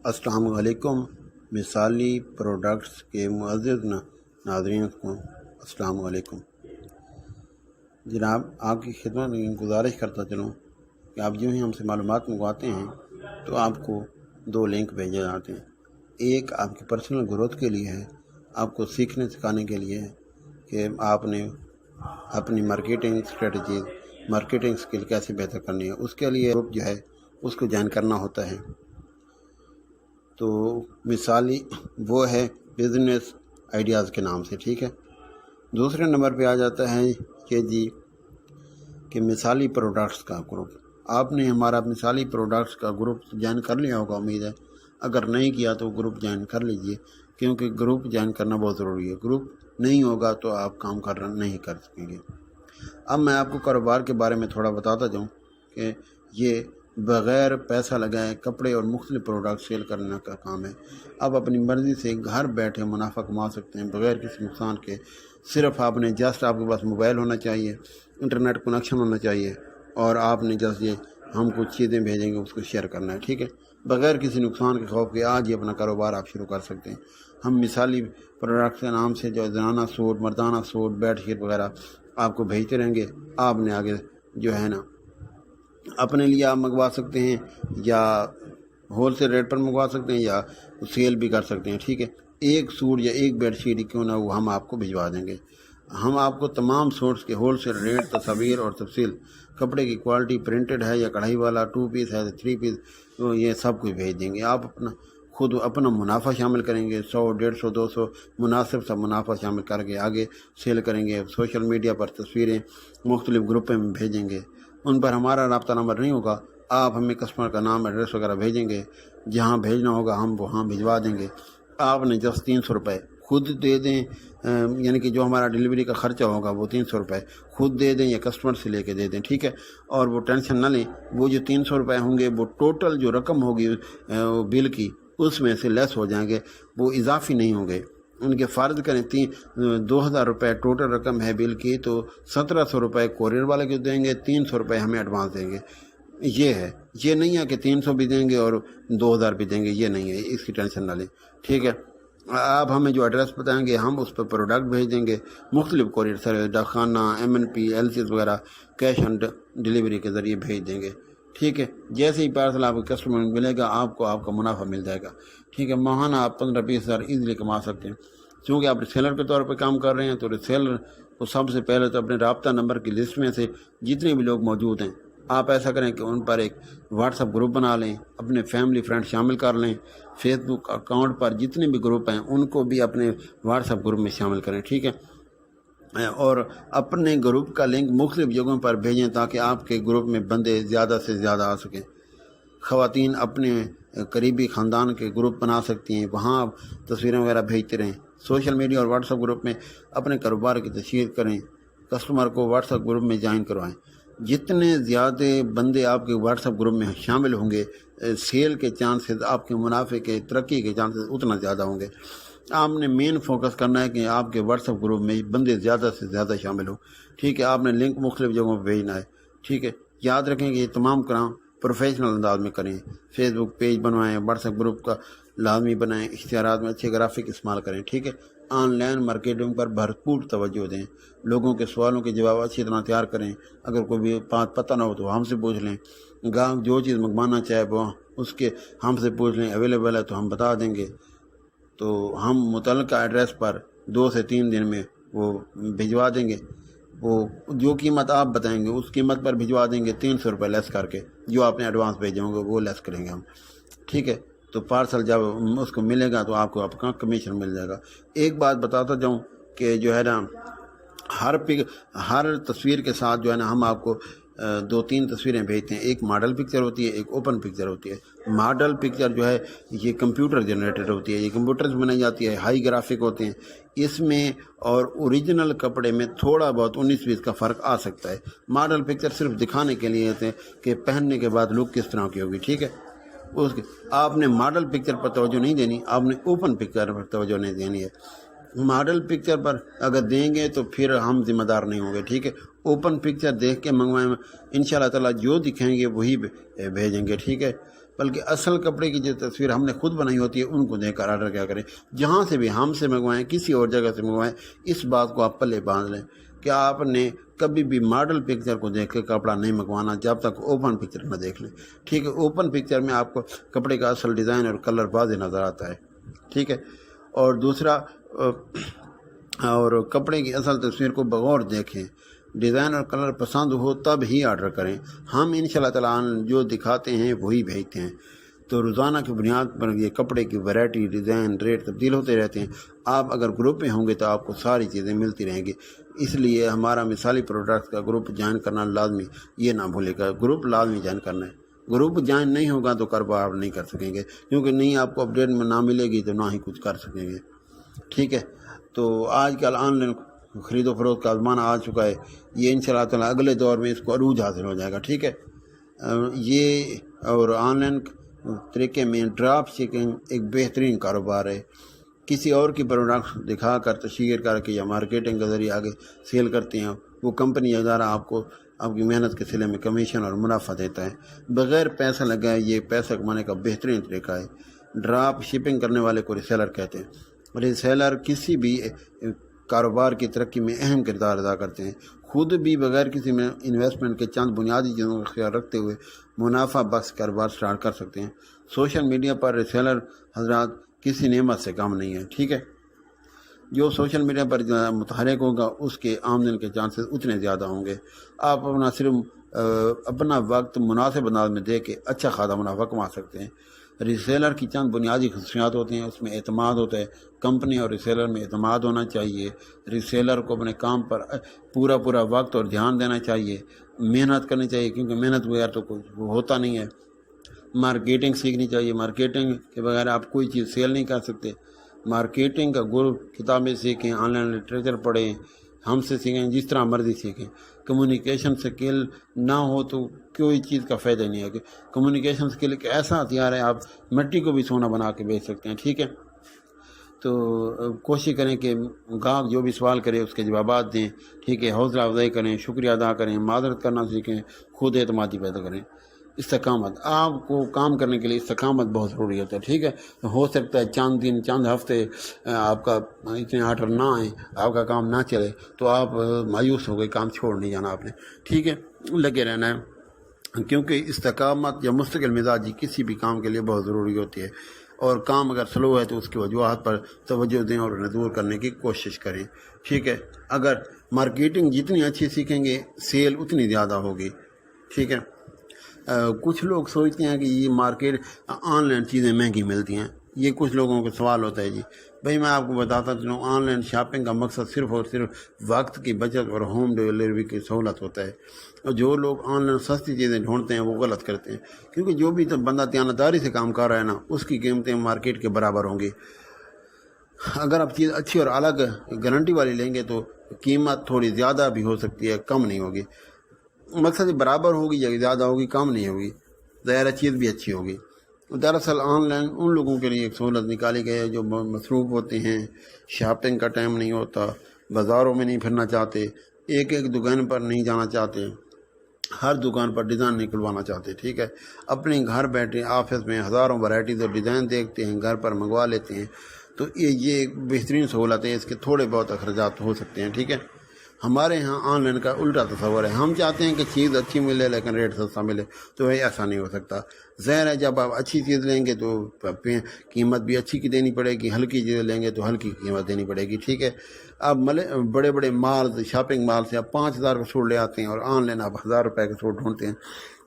السلام علیکم۔ مثالی پروڈکٹس کے معزز ناظرین کو السلام علیکم۔ جناب، آپ کی خدمت میں گزارش کرتا چلوں کہ آپ جو ہی ہم سے معلومات منگواتے ہیں تو آپ کو 2 لنک بھیجے جاتے ہیں۔ ایک آپ کی پرسنل گروتھ کے لیے ہے، آپ کو سیکھنے سکھانے کے لیے ہے کہ آپ نے اپنی مارکیٹنگ اسٹریٹجیز، مارکیٹنگ اسکل کیسے بہتر کرنی ہے، اس کے لیے گروپ جو ہے اس کو جوائن کرنا ہوتا ہے۔ تو مثالی وہ ہے بزنس آئیڈیاز کے نام سے، ٹھیک ہے۔ دوسرے نمبر پہ آ جاتا ہے کہ مثالی پروڈکٹس کا گروپ۔ آپ نے ہمارا مثالی پروڈکٹس کا گروپ جوائن کر لیا ہوگا، امید ہے۔ اگر نہیں کیا تو گروپ جوائن کر لیجئے، کیونکہ گروپ جوائن کرنا بہت ضروری ہے۔ گروپ نہیں ہوگا تو آپ کام نہیں کر سکیں گے۔ اب میں آپ کو کاروبار کے بارے میں تھوڑا بتاتا جاؤں کہ یہ بغیر پیسہ لگائے کپڑے اور مختلف پروڈکٹ سیل کرنے کا کام ہے۔ آپ اپنی مرضی سے گھر بیٹھے منافع کما سکتے ہیں بغیر کسی نقصان کے۔ صرف آپ کے پاس موبائل ہونا چاہیے، انٹرنیٹ کنیکشن ہونا چاہیے، اور آپ نے یہ ہم کچھ چیزیں بھیجیں گے اس کو شیئر کرنا ہے، ٹھیک ہے۔ بغیر کسی نقصان کے خوف کے آج ہی اپنا کاروبار آپ شروع کر سکتے ہیں۔ ہم مثالی پروڈکٹ کے نام سے جو زنانہ سوٹ، مردانہ سوٹ، بیڈ شیٹ وغیرہ آپ کو بھیجتے رہیں گے۔ آپ نے آگے جو ہے نا اپنے لیے آپ منگوا سکتے ہیں، یا ہول سیل ریٹ پر منگوا سکتے ہیں، یا سیل بھی کر سکتے ہیں، ٹھیک ہے۔ ایک سوٹ یا ایک بیڈ شیٹ کیوں نہ وہ ہم آپ کو بھجوا دیں گے۔ ہم آپ کو تمام سوٹس کے ہول سیل ریٹ، تصاویر اور تفصیل، کپڑے کی کوالٹی، پرنٹڈ ہے یا کڑھائی والا، 2 پیس ہے 3 پیس، تو یہ سب کچھ بھیج دیں گے۔ آپ خود اپنا منافع شامل کریں گے، 100، 150، 200 مناسب سا منافع شامل کر کے آگے سیل کریں گے۔ سوشل میڈیا پر تصویریں مختلف گروپوں میں بھیجیں گے۔ ان پر ہمارا رابطہ نمبر نہیں ہوگا، آپ ہمیں کسٹمر کا نام، ایڈریس وغیرہ بھیجیں گے، جہاں بھیجنا ہوگا ہم وہاں بھجوا دیں گے۔ آپ نے جسٹ 300 روپے خود دے دیں، یعنی کہ جو ہمارا ڈیلیوری کا خرچہ ہوگا وہ 300 روپے خود دے دیں یا کسٹمر سے لے کے دے دیں، ٹھیک ہے۔ اور وہ ٹینشن نہ لیں، وہ جو 300 روپے ہوں گے وہ ٹوٹل جو رقم ہوگی بل کی اس میں سے لیس ہو جائیں گے، وہ اضافی نہیں ہوں گے۔ ان کے فرض کریں 2000 روپے ٹوٹل رقم ہے بل کی، تو 1700 روپے کوریئر والے کو دیں گے، 300 روپے ہمیں ایڈوانس دیں گے۔ یہ ہے، یہ نہیں ہے کہ 300 بھی دیں گے اور 2000 بھی دیں گے، یہ نہیں ہے، اس کی ٹینشن نہ لیں، ٹھیک ہے۔ آپ ہمیں جو ایڈریس بتائیں گے ہم اس پر پروڈکٹ بھیج دیں گے، مختلف کوریئر سروس، ڈاکخانہ، MNP، LCS وغیرہ، کیش آن ڈیلیوری کے ذریعے بھیج دیں گے، ٹھیک ہے۔ جیسے ہی پارسل آپ کو کسٹمر ملے گا آپ کو آپ کا منافع مل جائے گا، ٹھیک ہے۔ ماہانہ آپ 15-20 ہزار ایزیلی کما سکتے ہیں۔ چونکہ آپ ریسیلر کے طور پہ کام کر رہے ہیں تو ریسیلر کو سب سے پہلے تو اپنے رابطہ نمبر کی لسٹ میں سے جتنے بھی لوگ موجود ہیں آپ ایسا کریں کہ ان پر ایک واٹس ایپ گروپ بنا لیں، اپنے فیملی فرینڈ شامل کر لیں، فیس بک اکاؤنٹ پر جتنے بھی گروپ ہیں ان کو بھی اپنے واٹس ایپ گروپ میں شامل کریں، ٹھیک ہے۔ اور اپنے گروپ کا لنک مختلف جگہوں پر بھیجیں تاکہ آپ کے گروپ میں بندے زیادہ سے زیادہ آ سکیں۔ خواتین اپنے قریبی خاندان کے گروپ بنا سکتی ہیں، وہاں آپ تصویریں وغیرہ بھیجتے رہیں۔ سوشل میڈیا اور واٹس ایپ گروپ میں اپنے کاروبار کی تشہیر کریں، کسٹمر کو واٹس ایپ گروپ میں جوائن کروائیں۔ جتنے زیادہ بندے آپ کے واٹس ایپ گروپ میں شامل ہوں گے، سیل کے چانسز، آپ کے منافع کے، ترقی کے چانسز اتنا زیادہ ہوں گے۔ آپ نے مین فوکس کرنا ہے کہ آپ کے واٹس ایپ گروپ میں بندے زیادہ سے زیادہ شامل ہوں، ٹھیک ہے۔ آپ نے لنک مختلف جگہوں پہ بھیجنا ہے، ٹھیک ہے۔ یاد رکھیں کہ یہ تمام کام پروفیشنل انداز میں کریں۔ فیس بک پیج بنوائیں، واٹس ایپ گروپ کا لازمی بنائیں، اشتہارات میں اچھے گرافک استعمال کریں، ٹھیک ہے۔ آن لائن مارکیٹنگ پر بھرپور توجہ دیں، لوگوں کے سوالوں کے جواب اچھی طرح تیار کریں۔ اگر کوئی بھی بات پتہ نہ ہو تو ہم سے پوچھ لیں، گاہک جو چیز منگوانا چاہے وہ اس کے ہم سے پوچھ لیں، اویلیبل ہے تو ہم بتا دیں گے۔ تو ہم متعلقہ ایڈریس پر 2 سے 3 دن میں وہ بھجوا دیں گے۔ وہ جو قیمت آپ بتائیں گے اس قیمت پر بھجوا دیں گے، 300 روپے لیس کر کے، جو آپ نے ایڈوانس بھیجے ہوں گے وہ لیس کریں گے ہم، ٹھیک ہے۔ تو پارسل جب اس کو ملے گا تو آپ کو آپ کا کمیشن مل جائے گا۔ ایک بات بتاتا جاؤں کہ جو ہے نا ہر تصویر کے ساتھ جو ہے نا ہم آپ کو 2-3 تصویریں بھیجتے ہیں۔ ایک ماڈل پکچر ہوتی ہے، ایک اوپن پکچر ہوتی ہے۔ ماڈل پکچر جو ہے یہ کمپیوٹر جنریٹڈ ہوتی ہے، یہ کمپیوٹر سے بنائی جاتی ہے، ہائی گرافک ہوتے ہیں اس میں، اور اوریجنل کپڑے میں تھوڑا بہت 19-20 کا فرق آ سکتا ہے۔ ماڈل پکچر صرف دکھانے کے لیے ہوتے ہیں کہ پہننے کے بعد لک کس طرح کی ہوگی، ٹھیک ہے۔ آپ نے ماڈل پکچر پر توجہ نہیں دینی، آپ نے اوپن پکچر پر توجہ نہیں دینی ہے۔ ماڈل پکچر پر اگر دیں گے تو پھر ہم ذمہ دار نہیں ہوں گے، ٹھیک ہے۔ ओपन पिक्चर देख के मंगवाएं, इंशाल्लाह ताला जो दिखाएंगे वही भेजेंगे, ठीक है। बल्कि असल कपड़े की जो तस्वीर हमने खुद बनाई होती है उनको देखकर ऑर्डर क्या करें। जहाँ से भी हमसे मंगवाएं, किसी और जगह से मंगवाएं, इस बात को आप पल्ले बांध लें कि आपने कभी भी मॉडल पिक्चर को देख के कपड़ा नहीं मंगवाना जब तक ओपन पिक्चर न देख लें, ठीक है। ओपन पिक्चर में आपको कपड़े का असल डिज़ाइन और कलर वाज़ेह नज़र आता है, ठीक है। और दूसरा, और कपड़े की असल तस्वीर को बगौर देखें, डिज़ाइन और कलर पसंद हो तब ही ऑर्डर करें। हम इंशाल्लाह ताला जो दिखाते हैं वही भेजते हैं। तो रोज़ाना की बुनियाद पर ये कपड़े की वैरायटी, डिज़ाइन, रेट तब्दील होते रहते हैं। आप अगर ग्रुप में होंगे तो आपको सारी चीज़ें मिलती रहेंगी। इसलिए हमारा मिसाली प्रोडक्ट्स का ग्रुप ज्वाइन करना लाजमी, ये ना भूलेगा, ग्रुप लाजमी ज्वाइन करना है। ग्रुप ज्वाइन नहीं होगा तो कारोबार आप नहीं कर सकेंगे, क्योंकि नहीं आपको अपडेट में ना मिलेगी तो ना ही कुछ कर सकेंगे, ठीक है। तो आजकल ऑनलाइन ख़रीदो फरोख्त का ज़माना आ चुका है, ये इंशाल्लाह ताला अगले दौर में इसको अरूज हासिल हो जाएगा, ठीक है। ये और ऑनलाइन तरीके में ड्रॉप शिपिंग एक बेहतरीन कारोबार है। किसी और की प्रोडक्ट दिखा कर तशहीर करके या मार्केटिंग के ज़रिए आगे सेल करते हैं, वो कंपनी अदारा आपको आपकी मेहनत के सिले में कमीशन और मुनाफा देता है। बग़ैर पैसा लगाए ये पैसा कमाने का बेहतरीन तरीका है। ड्रॉप शिपिंग करने वाले को रीसेलर कहते हैं। रीसेलर किसी भी कारोबार की तरक्की में अहम किरदार अदा करते हैं। खुद भी बगैर किसी में इन्वेस्टमेंट के चंद बुनियादी चीज़ों का ख्याल रखते हुए मुनाफा बख्श कारोबार स्टार्ट कर सकते हैं। सोशल मीडिया पर रीसेलर हजरात किसी नेमत से कम नहीं है, ठीक है। जो सोशल मीडिया पर मुतहरिक होगा उसके आमदन के चांसेस उतने ज़्यादा होंगे। आप अपना वक्त मुनासिब अंदाज में दे के अच्छा खासा मुनाफा कमा सकते हैं। रीसेलर की चंद बुनियादी खसूसियात होती हैं, उसमें एतमाद होता है। कंपनी और रीसेलर में एतमाद होना चाहिए। रीसेलर को अपने काम पर पूरा वक्त और ध्यान देना चाहिए, मेहनत करनी चाहिए, क्योंकि मेहनत बगैर तो कुछ होता नहीं है। मार्केटिंग सीखनी चाहिए, मार्केटिंग के बगैर आप कोई चीज़ सेल नहीं कर सकते। मार्केटिंग का गुरु किताबें सीखें, ऑनलाइन लिटरेचर पढ़ें, हमसे सीखें, जिस तरह मर्जी सीखें। कम्युनिकेशन स्किल ना हो तो कोई चीज़ का फ़ायदा नहीं है। कम्युनिकेशन स्किल एक ऐसा हथियार है, आप मिट्टी को भी सोना बना के बेच सकते हैं, ठीक है। तो कोशिश करें कि गाहक जो भी सवाल करे उसके जवाब दें, ठीक है। हौसला अफजाई करें, शुक्रिया अदा करें, मादरत करना सीखें, खुद एतमादी पैदा करें। इस्तकामत, आपको काम करने के लिए इस्तकामत बहुत ज़रूरी होता है, ठीक है। तो हो सकता है चंद दिन, चंद हफ्ते आपका इतने ऑर्डर ना आए, आपका काम ना चले, तो आप मायूस हो गए, काम छोड़ नहीं जाना आपने, ठीक है, लगे रहना है। क्योंकि इस्तकामत या मुस्तकिल मिजाजी किसी भी काम के लिए बहुत ज़रूरी होती है। और काम अगर स्लो है तो उसकी वजूहात पर तवज्जो दें और उन्हें दूर करने की कोशिश करें, ठीक है। अगर मार्केटिंग जितनी अच्छी सीखेंगे सेल उतनी ज़्यादा होगी, ठीक है। कुछ लोग सोचते हैं कि ये मार्केट ऑनलाइन चीज़ें महंगी मिलती हैं। ये कुछ लोगों का सवाल होता है जी। भाई मैं आपको बताता चलूँ, ऑनलाइन शॉपिंग का मकसद सिर्फ़ और सिर्फ वक्त की बचत और होम डिलीवरी की सहूलत होता है। और जो लोग ऑनलाइन सस्ती चीज़ें ढूंढते हैं वो गलत करते हैं, क्योंकि जो भी तो बंदा दयानतदारी से काम कर रहा है ना, उसकी कीमतें मार्केट के बराबर होंगी। अगर आप चीज़ अच्छी और अलग गारंटी वाली लेंगे तो कीमत थोड़ी ज़्यादा भी हो सकती है, कम नहीं होगी। मकसद बराबर होगी या ज़्यादा होगी, कम नहीं होगी, ज़ाहिर चीज़ भी अच्छी होगी। दरअसल ऑनलाइन उन लोगों के लिए एक सहूलत निकाली गई है जो मसरूफ़ होते हैं, शॉपिंग का टाइम नहीं होता, बाज़ारों में नहीं फिरना चाहते, एक एक दुकान पर नहीं जाना चाहते, हर दुकान पर डिज़ाइन निकलवाना चाहते, ठीक है। अपने घर बैठे ऑफिस में हज़ारों वैराइटीज़ और डिज़ाइन देखते हैं, घर पर मंगवा लेते हैं। तो ये एक बेहतरीन सहूलत है। इसके थोड़े बहुत अखराजात हो सकते हैं, ठीक है। हमारे यहाँ ऑनलाइन का उल्टा तस्वर है। हम चाहते हैं कि चीज़ अच्छी मिले लेकिन रेट सस्ता मिले, तो भाई ऐसा नहीं हो सकता। ज़ाहिर है जब आप अच्छी चीज़ लेंगे तो कीमत भी अच्छी की देनी पड़ेगी, हल्की चीज़ें लेंगे तो हल्की कीमत देनी पड़ेगी, ठीक है। अब बड़े बड़े माल, शॉपिंग माल से आप 5000 का सूट ले आते हैं और ऑनलाइन आप 1000 रुपये का सूट ढूंढते हैं,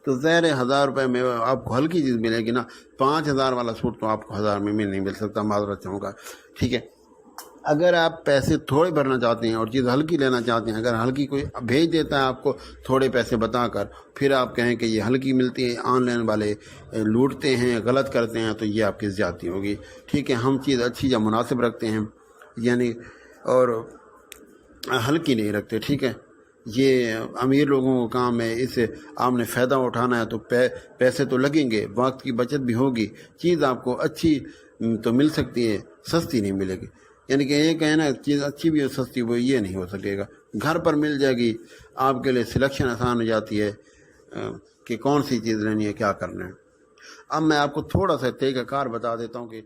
तो ज़ाहिर है 1000 रुपये में आपको हल्की चीज़ मिलेगी ना। 5000 वाला सूट तो आपको 1000 में नहीं मिल सकता, माजरत चाहूँगा, ठीक है। अगर आप पैसे थोड़े भरना चाहते हैं और चीज़ हल्की लेना चाहते हैं, अगर हल्की कोई भेज देता है आपको थोड़े पैसे बताकर, फिर आप कहें कि ये हल्की मिलती है, ऑनलाइन वाले लूटते हैं, गलत करते हैं, तो ये आपकी ज़्यादती होगी, ठीक है। हम चीज़ अच्छी या मुनासिब रखते हैं, यानी और हल्की नहीं रखते, ठीक है। ये अमीर लोगों का काम है, इससे आपने फ़ायदा उठाना है तो पैसे तो लगेंगे, वक्त की बचत भी होगी, चीज़ आपको अच्छी तो मिल सकती है, सस्ती नहीं मिलेगी। یعنی کہ یہ کہنا چیز اچھی بھی ہو سستی وہ یہ نہیں ہو سکے گا. گھر پر مل جائے گی، آپ کے لیے سلیکشن آسان ہو جاتی ہے کہ کون سی چیز لینی ہے، کیا کرنا ہے. اب میں آپ کو تھوڑا سا طریقہ کار بتا دیتا ہوں کہ